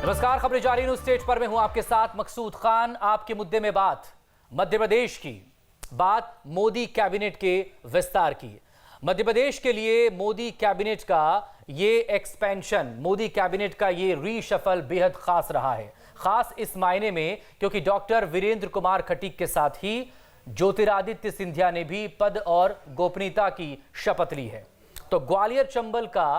नमस्कार, खबरें जारी न्यूज स्टेज पर मैं हूं आपके साथ मकसूद खान। आपके मुद्दे में बात मध्य प्रदेश की, बात मोदी कैबिनेट के विस्तार की। मध्य प्रदेश के लिए मोदी कैबिनेट का ये एक्सपेंशन, मोदी कैबिनेट का ये रीशफल बेहद खास रहा है। खास इस मायने में क्योंकि डॉक्टर वीरेंद्र कुमार खटीक के साथ ही ज्योतिरादित्य सिंधिया ने भी पद और गोपनीयता की शपथ ली है। तो ग्वालियर चंबल का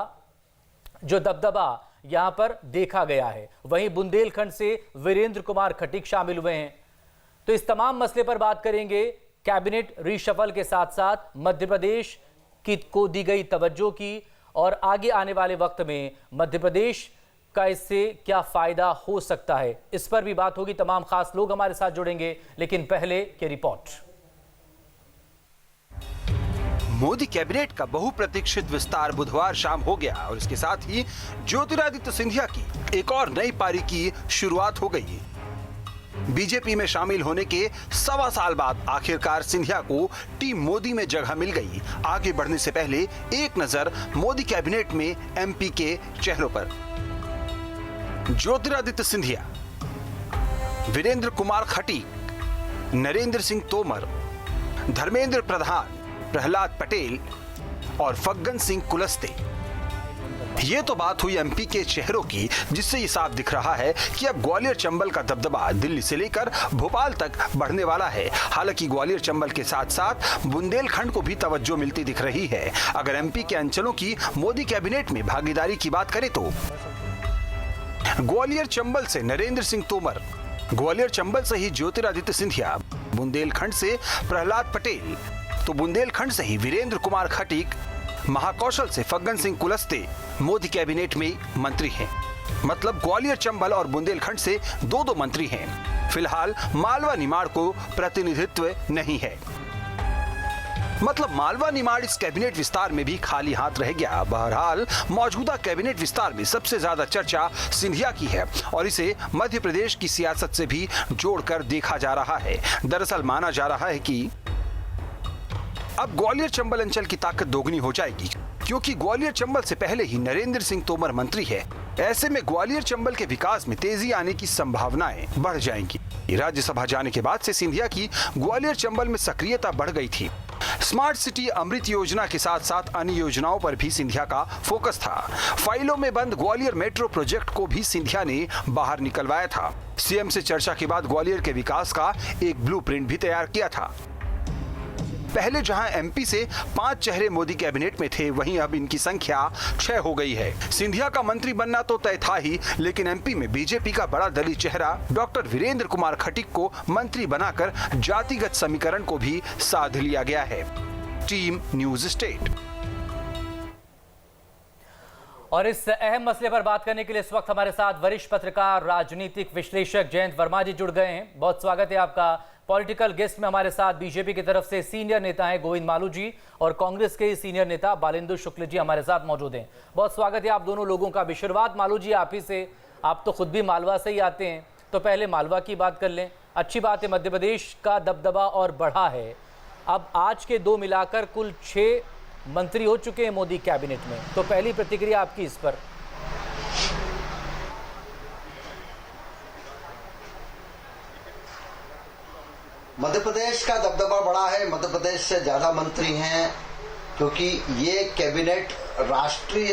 जो दबदबा यहां पर देखा गया है, वहीं बुंदेलखंड से वीरेंद्र कुमार खटीक शामिल हुए हैं। तो इस तमाम मसले पर बात करेंगे, कैबिनेट रीशफल के साथ साथ मध्य प्रदेश को दी गई तवज्जो की और आगे आने वाले वक्त में मध्य प्रदेश का इससे क्या फायदा हो सकता है, इस पर भी बात होगी। तमाम खास लोग हमारे साथ जुड़ेंगे, लेकिन पहले की रिपोर्ट। मोदी कैबिनेट का बहुप्रतीक्षित विस्तार बुधवार शाम हो गया और इसके साथ ही ज्योतिरादित्य सिंधिया की एक और नई पारी की शुरुआत हो गई। बीजेपी में शामिल होने के 1.25 साल बाद आखिरकार सिंधिया को टीम मोदी में जगह मिल गई। आगे बढ़ने से पहले एक नजर मोदी कैबिनेट में एमपी के चेहरों पर। ज्योतिरादित्य सिंधिया, वीरेंद्र कुमार खटीक, नरेंद्र सिंह तोमर, धर्मेंद्र प्रधान, प्रहलाद पटेल और फग्गन सिंह कुलस्ते। ये तो बात हुई एमपी के चेहरों की, जिससे ये साफ दिख रहा है कि अब ग्वालियर चंबल का दबदबा दिल्ली से लेकर भोपाल तक बढ़ने वाला है। हालांकि ग्वालियर चंबल के साथ साथ बुंदेलखंड को भी तवज्जो मिलती दिख रही है। अगर एमपी के अंचलों की मोदी कैबिनेट में भागीदारी की बात करें तो ग्वालियर चंबल से नरेंद्र सिंह तोमर, ग्वालियर चंबल से ही ज्योतिरादित्य सिंधिया, बुंदेलखंड से प्रहलाद पटेल, तो बुंदेलखंड से ही वीरेंद्र कुमार खटीक, महाकौशल से फग्गन सिंह कुलस्ते मोदी कैबिनेट में मंत्री हैं। मतलब ग्वालियर चंबल और बुंदेलखंड से दो मंत्री हैं। फिलहाल मालवा निमाड़ को प्रतिनिधित्व नहीं है। मतलब मालवा निमाड़ इस कैबिनेट विस्तार में भी खाली हाथ रह गया। बहरहाल मौजूदा कैबिनेट विस्तार में सबसे ज्यादा चर्चा सिंधिया की है और इसे मध्य प्रदेश की सियासत से भी जोड़कर देखा जा रहा है। दरअसल माना जा रहा है कि अब ग्वालियर चंबल अंचल की ताकत दोगुनी हो जाएगी, क्योंकि ग्वालियर चंबल से पहले ही नरेंद्र सिंह तोमर मंत्री है। ऐसे में ग्वालियर चंबल के विकास में तेजी आने की संभावनाएं बढ़ जाएंगी। राज्यसभा जाने के बाद से सिंधिया की ग्वालियर चंबल में सक्रियता बढ़ गई थी। स्मार्ट सिटी अमृत योजना के साथ साथ अन्य योजनाओं पर भी सिंधिया का फोकस था। फाइलों में बंद ग्वालियर मेट्रो प्रोजेक्ट को भी सिंधिया ने बाहर निकलवाया था। सीएम से चर्चा के बाद ग्वालियर के विकास का एक ब्लूप्रिंट भी तैयार किया था। पहले जहां एमपी से 5 चेहरे मोदी कैबिनेट में थे, वहीं अब इनकी संख्या 6 हो गई है। सिंधिया का मंत्री बनना तो तय था ही, लेकिन एमपी में बीजेपी का बड़ा दलीय चेहरा डॉक्टर वीरेंद्र कुमार खटीक को मंत्री बनाकर जातिगत समीकरण को भी साध लिया गया है। Team news state. और इस अहम मसले पर बात करने के लिए इस वक्त हमारे साथ वरिष्ठ पत्रकार, राजनीतिक विश्लेषक जयंत वर्मा जी जुड़ गए हैं। बहुत स्वागत है आपका। पॉलिटिकल गेस्ट में हमारे साथ बीजेपी की तरफ से सीनियर नेता हैं गोविंद मालू जी और कांग्रेस के सीनियर नेता बालेंदु शुक्ल जी हमारे साथ मौजूद हैं। बहुत स्वागत है आप दोनों लोगों का भी। शुरुआत मालू जी आप ही से, आप तो खुद भी मालवा से ही आते हैं, तो पहले मालवा की बात कर लें। अच्छी बात है, मध्य प्रदेश का दबदबा और बढ़ा है। अब आज के 2 मिलाकर कुल 6 मंत्री हो चुके हैं मोदी कैबिनेट में, तो पहली प्रतिक्रिया आपकी इस पर। मध्य प्रदेश का दबदबा बड़ा है, मध्य प्रदेश से ज्यादा मंत्री हैं, क्योंकि ये कैबिनेट राष्ट्रीय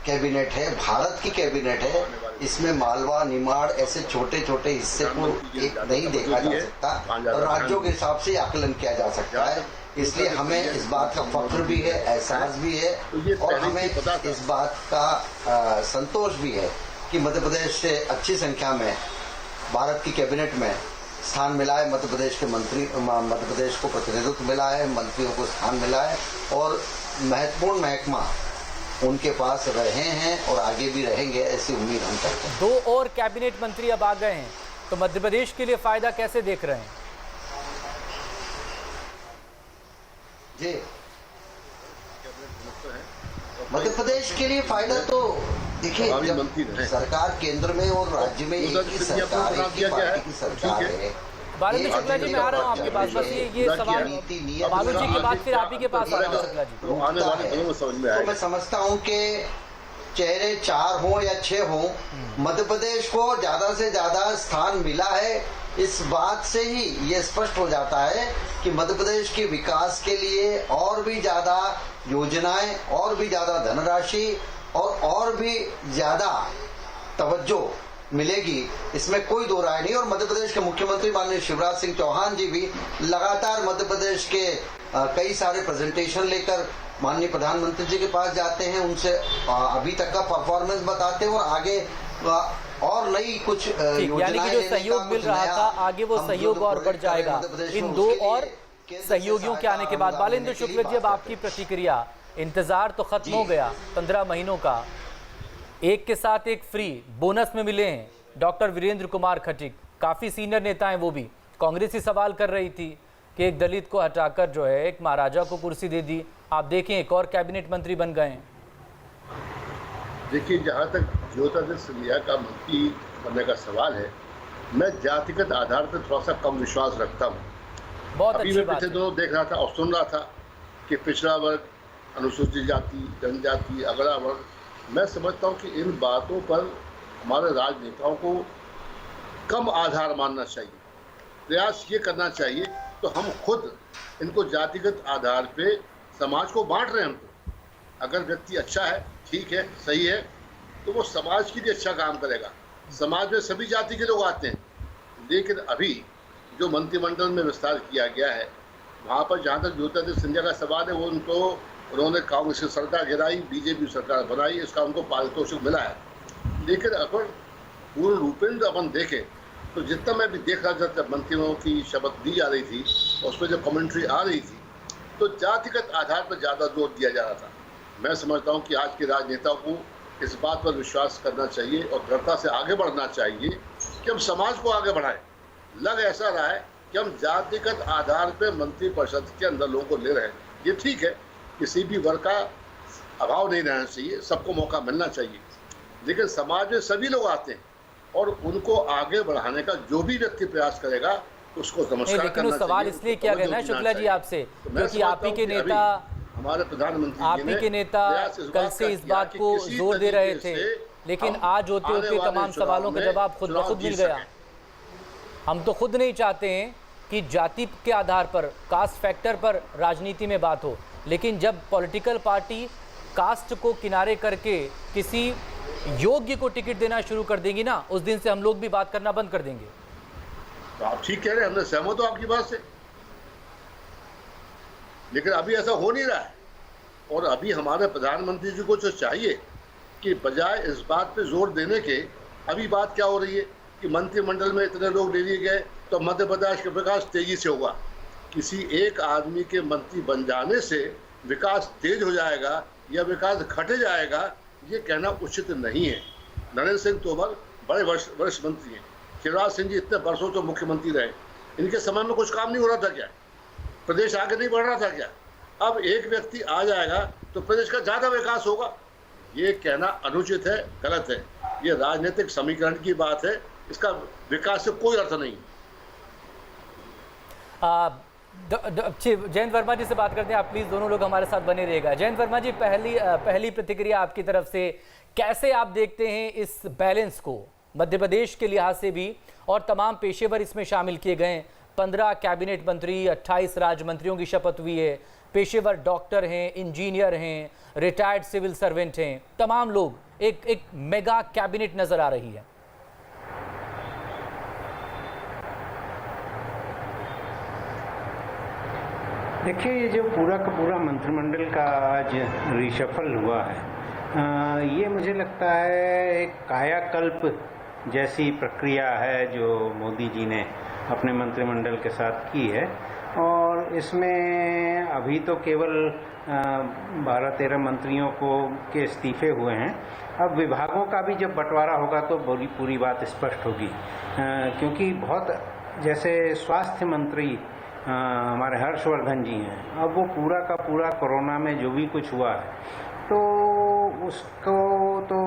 कैबिनेट है, भारत की कैबिनेट है। इसमें मालवा निमाड़ ऐसे छोटे छोटे हिस्से को एक नहीं देखा जा सकता और राज्यों के हिसाब से आकलन किया जा सकता है। इसलिए हमें इस बात का फख्र भी है, एहसास भी है और हमें इस बात का संतोष भी है कि मध्य प्रदेश से अच्छी संख्या में भारत की कैबिनेट में स्थान मिला है। मध्य प्रदेश के मध्य प्रदेश को प्रतिनिधित्व मिला है, मंत्रियों को स्थान मिला है और महत्वपूर्ण महकमा उनके पास रहे हैं और आगे भी रहेंगे, ऐसी उम्मीद हम करते हैं। 2 और कैबिनेट मंत्री अब आ गए हैं, तो मध्य प्रदेश के लिए फायदा कैसे देख रहे हैं? जी, मध्य प्रदेश के लिए फायदा तो देखिए, जब सरकार केंद्र में और राज्य में एक ही सरकार, एक ही पार्टी की सरकार है। बालेंद्र शुक्ला जी, मैं आ रहा हूँ आपके पास, बस ये सवाल बालू जी के बाद फिर आप ही के पास आ रहा हूँ शुक्ला जी। तो मैं समझता हूँ कि चेहरे 4 हों या 6 हों, मध्य प्रदेश को ज्यादा से ज्यादा स्थान मिला है। इस बात से ही ये स्पष्ट हो जाता है कि मध्य प्रदेश के विकास के लिए और भी ज्यादा योजनाएं, और भी ज्यादा धनराशि और भी ज्यादा तवज्जो मिलेगी, इसमें कोई दो राय नहीं। और मध्य प्रदेश के मुख्यमंत्री माननीय शिवराज सिंह चौहान जी भी लगातार मध्य प्रदेश के कई सारे प्रेजेंटेशन लेकर माननीय प्रधानमंत्री जी के पास जाते हैं, उनसे अभी तक का परफॉर्मेंस बताते हैं और आगे और नई कुछ यानी कि जो सहयोग मिल रहा था आगे वो सहयोग और बढ़ जाएगा इन दो और सहयोगियों के आने के बाद। बालेंद्र शुक्ल जी, अब आपकी प्रतिक्रिया, इंतजार तो खत्म हो गया 15 महीनों का, एक के साथ एक फ्री बोनस में मिले हैं। डॉक्टर वीरेंद्र कुमार खटीक काफी सीनियर नेता हैं, वो भी कांग्रेस ही सवाल कर रही थी कि एक दलित को हटाकर जो है एक महाराजा को कुर्सी दे दी, आप देखें एक और कैबिनेट मंत्री बन गए हैं। देखिए, जहाँ तक ज्योतिरादित्य सिंधिया का मंत्री बनने का सवाल है, मैं जातिगत आधार पर थोड़ा सा कम विश्वास रखता हूँ। बहुत अभी अच्छी मैं बात पिछले है। दिनों देख रहा था और सुन रहा था कि पिछड़ा वर्ग, अनुसूचित जाति, जनजाति, अगला वर्ग, मैं समझता हूँ कि इन बातों पर हमारे राजनेताओं को कम आधार मानना चाहिए। प्रयास ये करना चाहिए तो हम खुद इनको जातिगत आधार पे समाज को बांट रहे हैं। हमको अगर व्यक्ति अच्छा है, ठीक है, सही है, तो वो समाज के लिए अच्छा काम करेगा। समाज में सभी जाति के लोग आते हैं, लेकिन अभी जो मंत्रिमंडल में विस्तार किया गया है वहाँ पर जहाँ तक ज्योतिरादित्य सिंधिया का सवाल है, वो उन्होंने कांग्रेस की सरकार गिराई, बीजेपी सरकार बनाई, इसका उनको पारितोषिक मिला है। लेकिन अगर पूर्ण रूपेण अपन देखें तो जितना मैं भी देख रहा था जब मंत्रियों की शपथ दी जा रही थी और उस पर जब कमेंट्री आ रही थी, तो जातिगत आधार पर ज़्यादा जोर दिया जा रहा था। मैं समझता हूँ कि आज के राजनेताओं को इस बात पर विश्वास करना चाहिए और दृढ़ता से आगे बढ़ना चाहिए कि हम समाज को आगे बढ़ाएं। लग ऐसा रहा है कि हम जातिगत आधार पर मंत्रिपरिषद के अंदर लोगों को ले रहे हैं। ये ठीक है, किसी भी वर्ग का अभाव नहीं रहना चाहिए, सबको मौका मिलना चाहिए, लेकिन समाज में सभी लोग आते हैं और उनको आगे बढ़ाने का जो भी व्यक्ति प्रयास करेगा उसको नमस्कार लेकिन करना उस सवाल चाहिए, इसलिए उसको किया गया तवज्जो ना देना शुक्ला जी चाहिए। आपसे, तो मैं क्योंकि आप ही समझता के हूं कि नेता अभी हमारे प्रधानमंत्री आप ही के नेता कल से इस बात को जोर दे रहे थे, लेकिन आज होते होते तमाम सवालों का जवाब खुद ब खुद मिल गया। हम तो खुद नहीं चाहते हैं कि जाति के आधार पर, कास्ट फैक्टर पर राजनीति में बात हो, लेकिन जब पॉलिटिकल पार्टी कास्ट को किनारे करके किसी योग्य को टिकट देना शुरू कर देंगी ना, उस दिन से हम लोग भी बात करना बंद कर देंगे। तो आप ठीक कह रहे हैं, हमने सहमत हो आपकी बात से, लेकिन अभी ऐसा हो नहीं रहा है। और अभी हमारे प्रधानमंत्री जी को जो चाहिए कि बजाय इस बात पे जोर देने के, अभी बात क्या हो रही है कि मंत्रिमंडल में इतने लोग ले लिए गए तो मध्य प्रदेश का विकास तेजी से होगा। किसी एक आदमी के मंत्री बन जाने से विकास तेज हो जाएगा या विकास घट जाएगा, ये कहना उचित नहीं है। नरेंद्र सिंह तोमर बड़े वरिष्ठ मंत्री हैं, शिवराज सिंह जी इतने वर्षों तो मुख्यमंत्री रहे, इनके समय में कुछ काम नहीं हो रहा था क्या? प्रदेश आगे नहीं बढ़ रहा था क्या? अब एक व्यक्ति आ जाएगा तो प्रदेश का ज़्यादा विकास होगा, ये कहना अनुचित है, गलत है। ये राजनीतिक समीकरण की बात है, इसका विकास से कोई अर्थ नहीं। जयंत वर्मा जी से बात करते हैं, आप प्लीज दोनों लोग हमारे साथ बने रहिएगा। जयंत वर्मा जी, पहली प्रतिक्रिया आपकी तरफ से, कैसे आप देखते हैं इस बैलेंस को मध्य प्रदेश के लिहाज से भी, और तमाम पेशेवर इसमें शामिल किए गए हैं, 15 कैबिनेट मंत्री, 28 राज्य मंत्रियों की शपथ हुई है, पेशेवर डॉक्टर हैं, इंजीनियर हैं, रिटायर्ड सिविल सर्वेंट हैं, तमाम लोग, एक मेगा कैबिनेट नजर आ रही है। देखिए, ये जो पूरा का पूरा मंत्रिमंडल का आज रिशफल हुआ है, ये मुझे लगता है एक कायाकल्प जैसी प्रक्रिया है जो मोदी जी ने अपने मंत्रिमंडल के साथ की है। और इसमें अभी तो केवल 12-13 मंत्रियों के इस्तीफे हुए हैं। अब विभागों का भी जब बंटवारा होगा तो पूरी बात स्पष्ट होगी, क्योंकि बहुत, जैसे स्वास्थ्य मंत्री हमारे हर्षवर्धन जी हैं, अब वो पूरा का पूरा कोरोना में जो भी कुछ हुआ है तो उसको तो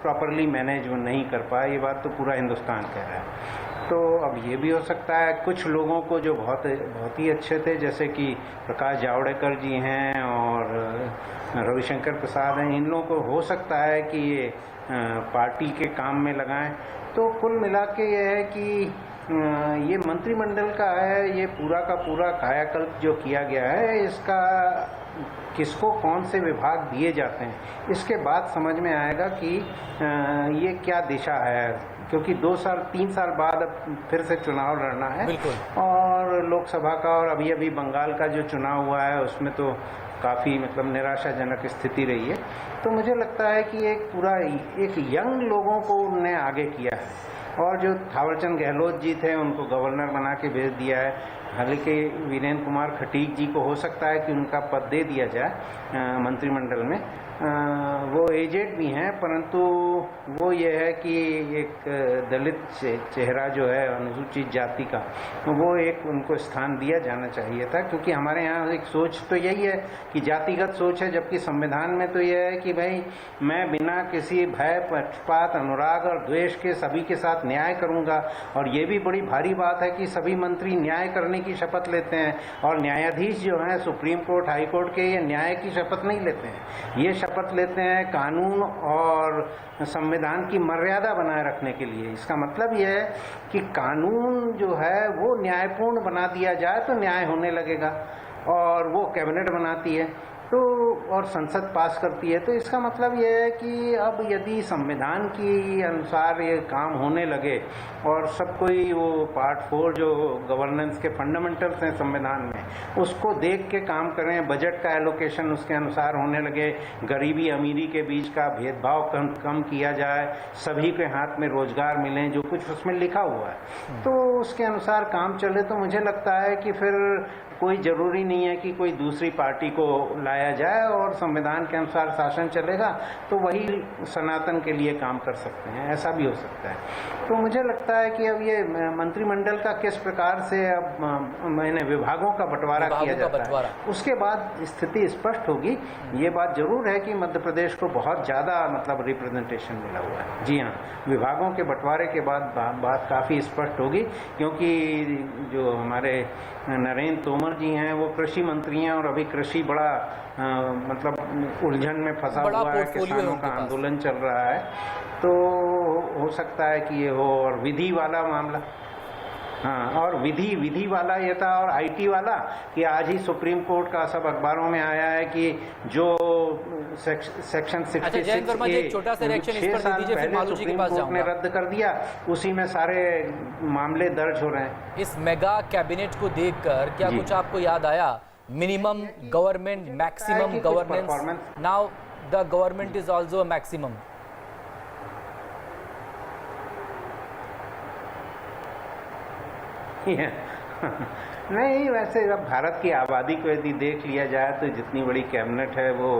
प्रॉपरली मैनेज नहीं कर पाए, ये बात तो पूरा हिंदुस्तान कह रहा है। तो अब ये भी हो सकता है कुछ लोगों को जो बहुत ही अच्छे थे, जैसे कि प्रकाश जावड़ेकर जी हैं और रविशंकर प्रसाद हैं, इन लोगों को हो सकता है कि ये पार्टी के काम में लगाएं। तो कुल मिला के ये है कि ये मंत्रिमंडल का है, ये पूरा का पूरा कायाकल्प जो किया गया है, इसका किसको कौन से विभाग दिए जाते हैं, इसके बाद समझ में आएगा कि ये क्या दिशा है, क्योंकि 2-3 साल बाद अब फिर से चुनाव लड़ना है। बिल्कुल। और लोकसभा का और अभी बंगाल का जो चुनाव हुआ है उसमें तो काफ़ी मतलब निराशाजनक स्थिति रही है। तो मुझे लगता है कि एक यंग लोगों को उन्होंने आगे किया है, और जो थावरचंद गहलोत जी थे उनको गवर्नर बना के भेज दिया है। हालांकि वीरेंद्र कुमार खटीक जी को हो सकता है कि उनका पद दे दिया जाए मंत्रिमंडल में। वो एजेड भी हैं, परंतु वो ये है कि एक दलित चेहरा जो है अनुसूचित जाति का, वो एक उनको स्थान दिया जाना चाहिए था, क्योंकि हमारे यहाँ एक सोच तो यही है कि जातिगत सोच है, जबकि संविधान में तो यह है कि भाई मैं बिना किसी भय, पक्षपात, अनुराग और द्वेष के सभी के साथ न्याय करूंगा। और ये भी बड़ी भारी बात है कि सभी मंत्री न्याय करने की शपथ लेते हैं, और न्यायाधीश जो हैं सुप्रीम कोर्ट, हाई कोर्ट के, ये न्याय की शपथ नहीं लेते हैं, ये शपथ लेते हैं कानून और संविधान की मर्यादा बनाए रखने के लिए। इसका मतलब यह है कि कानून जो है वो न्यायपूर्ण बना दिया जाए तो न्याय होने लगेगा, और वो कैबिनेट बनाती है तो और संसद पास करती है। तो इसका मतलब यह है कि अब यदि संविधान की अनुसार ये काम होने लगे और सब कोई वो पार्ट 4 जो गवर्नेंस के फंडामेंटल्स हैं संविधान में, उसको देख के काम करें, बजट का एलोकेशन उसके अनुसार होने लगे, गरीबी अमीरी के बीच का भेदभाव कम किया जाए, सभी के हाथ में रोजगार मिले, जो कुछ उसमें लिखा हुआ है, तो उसके अनुसार काम चले, तो मुझे लगता है कि फिर कोई जरूरी नहीं है कि कोई दूसरी पार्टी को लाया जाए और संविधान के अनुसार शासन चलेगा तो वही सनातन के लिए काम कर सकते हैं, ऐसा भी हो सकता है। तो मुझे लगता है कि अब ये मंत्रिमंडल का किस प्रकार से अब मैंने विभागों का बंटवारा किया जाता है, उसके बाद स्थिति स्पष्ट होगी। ये बात जरूर है कि मध्य प्रदेश को बहुत ज्यादा मतलब रिप्रेजेंटेशन मिला हुआ है। जी हाँ, विभागों के बंटवारे के बाद बात काफी स्पष्ट होगी, क्योंकि जो हमारे नरेंद्र तोमर जी हैं वो कृषि मंत्री हैं, और अभी कृषि बड़ा मतलब उलझन में फंसा हुआ है, किसानों का आंदोलन चल रहा है, तो हो सकता है कि ये हो। और विधि वाला मामला, हाँ, और विधि वाला ये था, और आईटी वाला कि आज ही सुप्रीम कोर्ट का सब अखबारों में आया है कि जो सेक्शन 66 छोटा सा रिएक्शन इस पर दीजिए, फिर मालू जी के पास जाऊंगा। ने रद्द कर दिया, उसी में सारे मामले दर्ज हो रहे हैं। इस मेगा कैबिनेट को देखकर क्या कुछ आपको याद आया? Minimum government, maximum governance, now the government is also a maximum. नहीं, वैसे अब भारत की आबादी को यदि देख लिया जाए तो जितनी बड़ी कैबिनेट है वो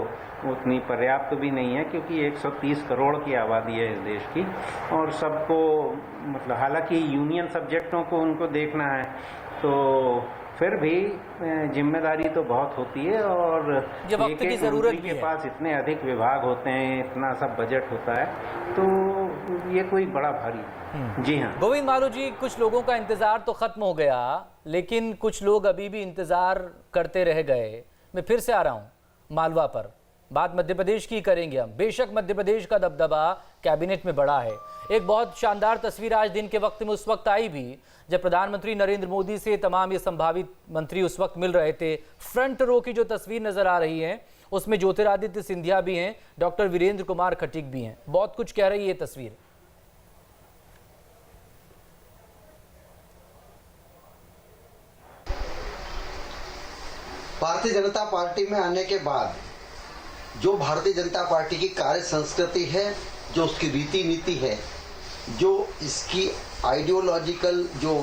उतनी पर्याप्त भी नहीं है, क्योंकि 130 करोड़ की आबादी है इस देश की, और सबको मतलब हालांकि यूनियन सब्जेक्टों को उनको देखना है, तो फिर भी जिम्मेदारी तो बहुत होती है, और जब वक्त की जरूरत भी के पास इतने अधिक विभाग होते हैं, इतना सब बजट होता है, तो ये कोई बड़ा भारी। जी हाँ गोविंद मालू जी, कुछ लोगों का इंतजार तो खत्म हो गया, लेकिन कुछ लोग अभी भी इंतजार करते रह गए। मैं फिर से आ रहा हूं मालवा पर, बात मध्य प्रदेश की करेंगे हम। बेशक मध्य प्रदेश का दबदबा कैबिनेट में बड़ा है। एक बहुत शानदार तस्वीर आज दिन के वक्त में उस वक्त आई भी जब प्रधानमंत्री नरेंद्र मोदी से तमाम ये संभावित मंत्री उस वक्त मिल रहे थे। फ्रंट रो की जो तस्वीर नजर आ रही है उसमें ज्योतिरादित्य सिंधिया भी हैं, डॉक्टर वीरेंद्र कुमार खटीक भी हैं। बहुत कुछ कह रही है ये तस्वीर। भारतीय जनता पार्टी में आने के बाद जो भारतीय जनता पार्टी की कार्य संस्कृति है, जो उसकी रीति नीति है, जो इसकी आइडियोलॉजिकल जो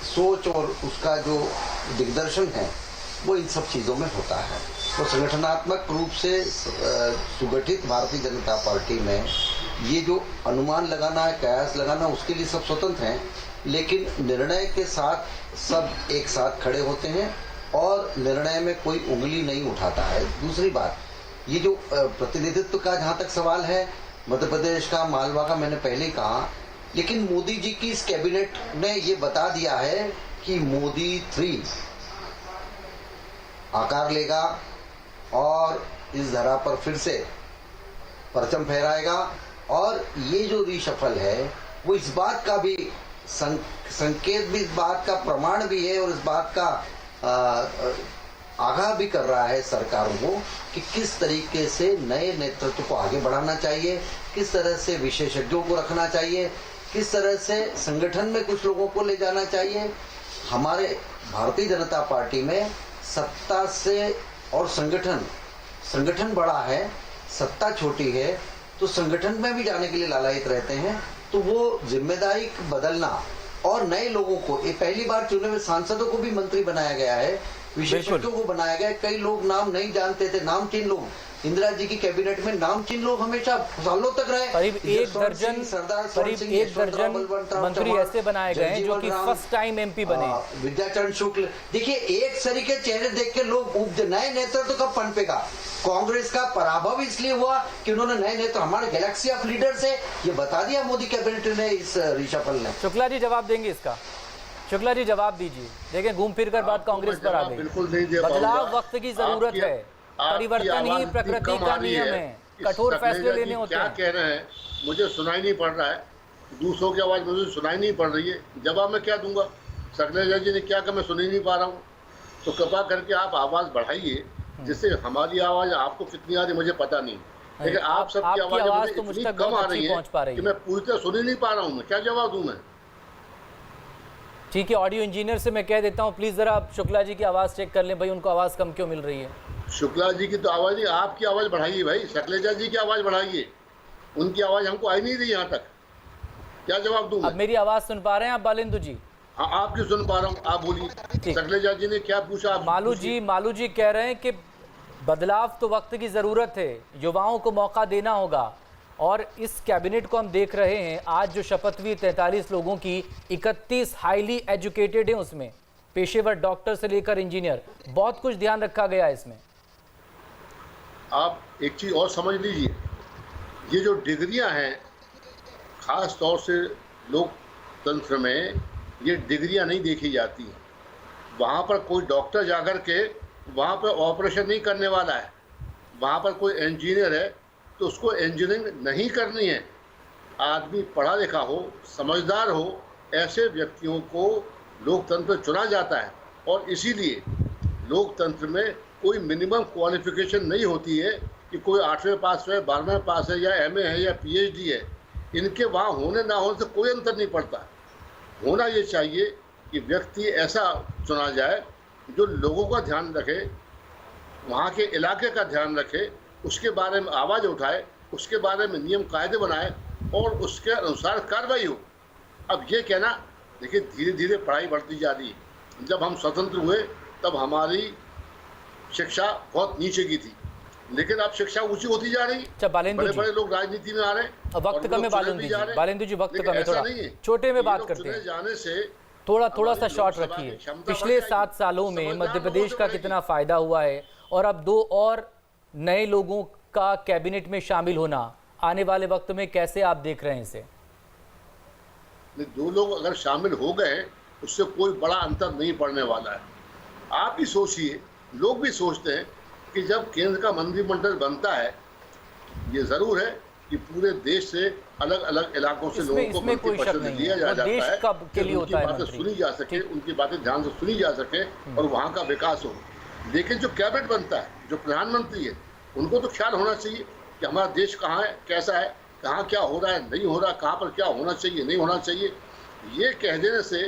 सोच और उसका जो दिग्दर्शन है, वो इन सब चीजों में होता है। तो संगठनात्मक रूप से सुगठित भारतीय जनता पार्टी में ये जो अनुमान लगाना है, कयास लगाना, उसके लिए सब स्वतंत्र हैं, लेकिन निर्णय के साथ सब एक साथ खड़े होते हैं और निर्णय में कोई उंगली नहीं उठाता है। दूसरी बात, ये जो प्रतिनिधित्व का जहाँ तक सवाल है, मध्य प्रदेश का, मालवा का, मैंने पहले ही कहा लेकिन मोदी जी की इस कैबिनेट ने ये बता दिया है कि मोदी 3 आकार लेगा और इस धरा पर फिर से परचम फहराएगा। और ये जो रीशफल है वो इस बात का भी संकेत भी, इस बात का प्रमाण भी है और इस बात का आगाह भी कर रहा है सरकारों को कि किस तरीके से नए नेतृत्व को आगे बढ़ाना चाहिए, किस तरह से विशेषज्ञों को रखना चाहिए, किस तरह से संगठन में कुछ लोगों को ले जाना चाहिए। हमारे भारतीय जनता पार्टी में सत्ता से और संगठन बड़ा है, सत्ता छोटी है, तो संगठन में भी जाने के लिए लालायित रहते हैं। तो वो जिम्मेदारी बदलना और नए लोगों को, ये पहली बार चुने हुए सांसदों को भी मंत्री बनाया गया है, विशेषज्ञों को बनाया गया है। कई लोग नाम नहीं जानते थे, नामचीन लोग, इंदिरा जी की कैबिनेट में नामचीन लोग हमेशा सालों तक रहे। करीब एक दर्जन मंत्री ऐसे बनाए गए हैं जो कि फर्स्ट टाइम एमपी बने। विद्याचरण शुक्ल, देखिए एक सरी के चेहरे देख के लोग नए नेतृत्व कब पनपेगा। कांग्रेस का पराभव इसलिए हुआ कि उन्होंने नए नेता, हमारे गैलेक्सी ऑफ लीडर्स है, ये बता दिया मोदी कैबिनेट ने, इस रीशफल ने। शुक्ला जी जवाब देंगे इसका? शुक्ला जी जवाब दीजिए। देखें घूम फिर कर बात कांग्रेस पर आ गई। बदलाव वक्त की जरूरत है, परिवर्तन ही प्रकृति का नियम है, कठोर फैसले लेने होते हैं। क्या कह रहे हैं मुझे सुनाई नहीं पड़ रहा है, दूसरों की आवाज मुझे सुनाई नहीं पड़ रही है, जवाब मैं क्या दूंगा? शैलजा जी ने क्या कहा मैं सुन ही नहीं पा रहा हूँ। तो कृपा करके आप आवाज बढ़ाइए, जिससे हमारी आवाज आपको कितनी आ रही मुझे पता नहीं, लेकिन आप सबकी आवाज तो मुझ इतनी तक कम आ बहुत रही अच्छी पहुंच पा रही है कि मैं पूरी तरह सुन ही नहीं पा रहा हूँ। मैं क्या जवाब दूं? मैं ठीक है, ऑडियो इंजीनियर से मैं कह देता हूँ प्लीज जरा आप शुक्ला जी की आवाज चेक कर लें, भाई उनको आवाज कम क्यों मिल रही है। शुक्ला जी की तो आवाज नहीं, आपकी आवाज बढ़ाइए भाई, शैलजा जी की आवाज बढ़ाइए, उनकी आवाज हमको आई नहीं रही यहाँ तक। क्या जवाब दूं? अब मेरी आवाज सुन पा रहे हैं आप बालेंदु जी? हाँ आपकी सुन पा रहा हूँ, आप बोलिए। शैलजा जी ने क्या पूछा? मालू जी कह रहे हैं कि बदलाव तो वक्त की जरूरत है, युवाओं को मौका देना होगा। और इस कैबिनेट को हम देख रहे हैं, आज जो शपथ हुई 43 लोगों की, 31 हाईली एजुकेटेड हैं, उसमें पेशेवर डॉक्टर से लेकर इंजीनियर, बहुत कुछ ध्यान रखा गया है इसमें। आप एक चीज और समझ लीजिए, ये जो डिग्रियां हैं, खास तौर से लोकतंत्र में ये डिग्रियां नहीं देखी जाती हैं। वहाँ पर कोई डॉक्टर जाकर के वहाँ पर ऑपरेशन नहीं करने वाला है, वहाँ पर कोई इंजीनियर है तो उसको इंजीनियरिंग नहीं करनी है। आदमी पढ़ा लिखा हो, समझदार हो, ऐसे व्यक्तियों को लोकतंत्र चुना जाता है। और इसीलिए लोकतंत्र में कोई मिनिमम क्वालिफिकेशन नहीं होती है कि कोई 8वें पास है, 12वें पास है, या MA है या PhD है। इनके वहाँ होने ना होने से कोई अंतर नहीं पड़ता। होना ये चाहिए कि व्यक्ति ऐसा चुना जाए जो लोगों का ध्यान रखे, वहाँ के इलाके का ध्यान रखे, उसके बारे में आवाज़ उठाए, उसके बारे में नियम कायदे बनाए और उसके अनुसार कार्रवाई हो। अब ये कहना, देखिए धीरे धीरे पढ़ाई बढ़ती जा रही है। जब हम स्वतंत्र हुए तब हमारी शिक्षा बहुत नीचे की थी, लेकिन अब शिक्षा ऊंची होती जा रही है। बड़े बड़े लोग राजनीति में आ रहे हैं। वक्त कम है बालेंदु जी, वक्त कम है, थोड़ा छोटे में बात करते हैं। जाने से थोड़ा सा शॉर्ट रखिए। पिछले 7 सालों में मध्य प्रदेश का कितना फायदा हुआ है, और अब 2 और नए लोगों का कैबिनेट में शामिल होना आने वाले वक्त में कैसे आप देख रहे हैं इसे? 2 लोग अगर शामिल हो गए उससे कोई बड़ा अंतर नहीं पड़ने वाला है। आप भी सोचिए, लोग भी सोचते हैं कि जब केंद्र का मंत्रिमंडल बनता है, ये जरूर है कि पूरे देश से अलग अलग इलाकों से लोगों को मंत्री परिषद में लिया जाता है, उनकी बातें सुनी जा सके, उनकी बातें ध्यान से सुनी जा सके और वहाँ का विकास हो। लेकिन जो कैबिनेट बनता है, जो प्रधानमंत्री है, उनको तो ख्याल होना चाहिए कि हमारा देश कहाँ है, कैसा है, कहाँ क्या हो रहा है, नहीं हो रहा, कहाँ पर क्या होना चाहिए, नहीं होना चाहिए। ये कह देने से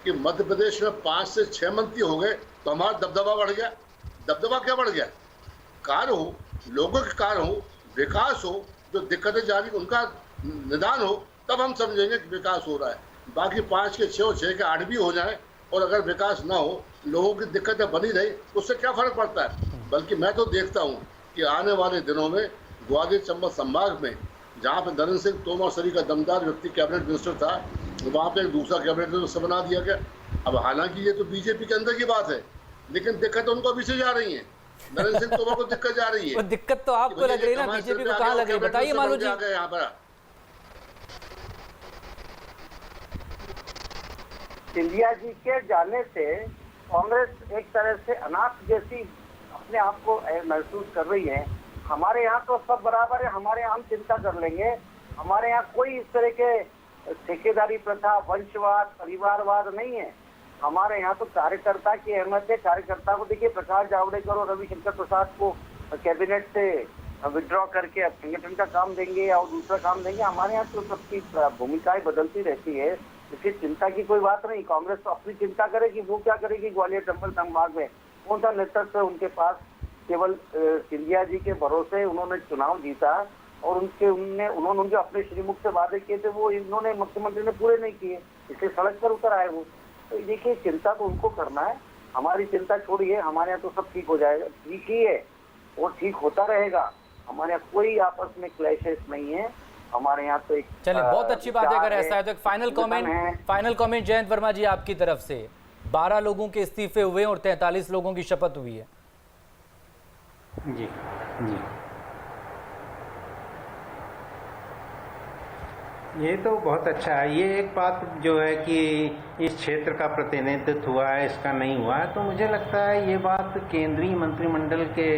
कि मध्य प्रदेश में 5 से 6 मंत्री हो गए तो हमारा दबदबा बढ़ गया। दबदबा क्या बढ़ गया? कार्य हो, लोगों के कार्य हो, विकास हो, जो दिक्कतें जारी उनका निदान हो, तब हम समझेंगे कि विकास हो रहा है। बाकी 5 के 6 और 6 के 8 भी हो जाए और अगर विकास ना हो, लोगों की दिक्कतें बनी रही, उससे क्या फर्क पड़ता है? बल्कि मैं तो देखता हूँ कि आने वाले दिनों में ग्वालियर चंबल संभाग में, जहाँ पे नरेंद्र सिंह तोमर सरी का दमदार व्यक्ति कैबिनेट मिनिस्टर था, वहाँ पे एक दूसरा कैबिनेट मिनिस्टर बना दिया गया। अब हालांकि ये तो बीजेपी के अंदर की बात है, लेकिन दिक्कत उनको अभी से जा रही है। नरेंद्र सिंह तोमर को दिक्कत जा रही है। दिक्कत तो आपको लग रही है ना, बीजेपी को कहाँ लग रही है? बताइए मालू जी। यहाँ पर सिंधिया जी के जाने से कांग्रेस एक तरह से अनाथ जैसी अपने आप को महसूस कर रही है। हमारे यहाँ तो सब बराबर है, हमारे यहाँ हम चिंता कर लेंगे, हमारे यहाँ कोई इस तरह के ठेकेदारी प्रथा, वंशवाद, परिवारवाद नहीं है। हमारे यहाँ तो कार्यकर्ता की अहमियत है। कार्यकर्ता को देखिए, प्रकाश जावड़ेकर और रविशंकर प्रसाद को कैबिनेट से विड्रॉ करके अब संगठन का काम देंगे या दूसरा काम देंगे। हमारे यहाँ तो सबकी भूमिकाएं बदलती रहती है, इसलिए चिंता की कोई बात नहीं। कांग्रेस तो अपनी चिंता करेगी, वो क्या करेगी? ग्वालियर चंबल संभाग में कौन सा नेतृत्व है उनके पास? केवल सिंधिया जी के भरोसे उन्होंने चुनाव जीता और उन्होंने उनके अपने श्रीमुख से वादे किए थे, वो इन्होंने मुख्यमंत्री ने पूरे नहीं किए, इसलिए सड़क पर उतर आए वो। तो देखिए, चिंता तो उनको करना है, हमारी चिंता छोड़िए। हमारे यहाँ तो सब ठीक हो जाएगा, ठीक ही है और ठीक होता रहेगा। हमारे यहाँ कोई आपस में क्लैशेस नहीं है। हमारे यहाँ तो एक चलिए, बहुत अच्छी बात है। अगर ऐसा है तो एक फाइनल कमेंट जयंत वर्मा जी आपकी तरफ से। 12 लोगों के इस्तीफे हुए और 43 लोगों की शपथ हुई है। जी जी, ये तो बहुत अच्छा है। ये एक बात जो है कि इस क्षेत्र का प्रतिनिधित्व हुआ है, इसका नहीं हुआ है, तो मुझे लगता है ये बात केंद्रीय मंत्रिमंडल के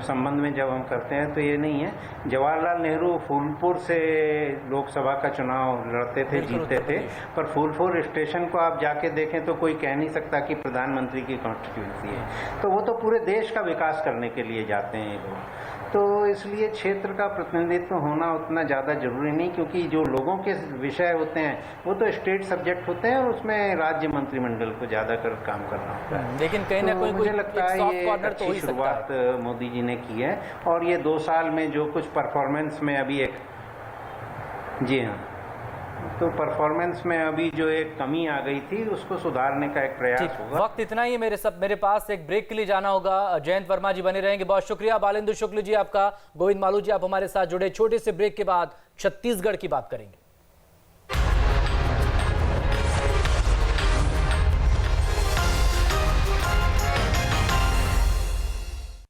संबंध में जब हम करते हैं तो ये नहीं है। जवाहरलाल नेहरू फूलपुर से लोकसभा का चुनाव लड़ते थे, जीतते थे, पर फूलपुर स्टेशन को आप जाके देखें तो कोई कह नहीं सकता कि प्रधानमंत्री की कॉन्स्टिट्यूंसी है। तो वो तो पूरे देश का विकास करने के लिए जाते हैं लोग। तो इसलिए क्षेत्र का प्रतिनिधित्व होना उतना ज़्यादा जरूरी नहीं, क्योंकि जो लोगों के विषय होते हैं वो तो स्टेट सब्जेक्ट होते हैं और उसमें राज्य मंत्रिमंडल को ज़्यादा कर काम करना होता है। लेकिन कहीं ना मुझे लगता है ये अच्छी शुरुआत मोदी जी ने की है। और ये 2 साल में जो कुछ परफॉर्मेंस में अभी एक, जी हाँ, तो परफॉर्मेंस में अभी जो एक कमी आ गई थी उसको सुधारने का एक प्रयास होगा। वक्त इतना ही है मेरे पास एक ब्रेक के लिए जाना होगा। जयंत वर्मा जी बने रहेंगे, बहुत शुक्रिया। बालेंदु शुक्ल जी आपका, गोविंद मालू जी आप हमारे साथ जुड़े। छोटे से ब्रेक के बाद छत्तीसगढ़ की बात करेंगे।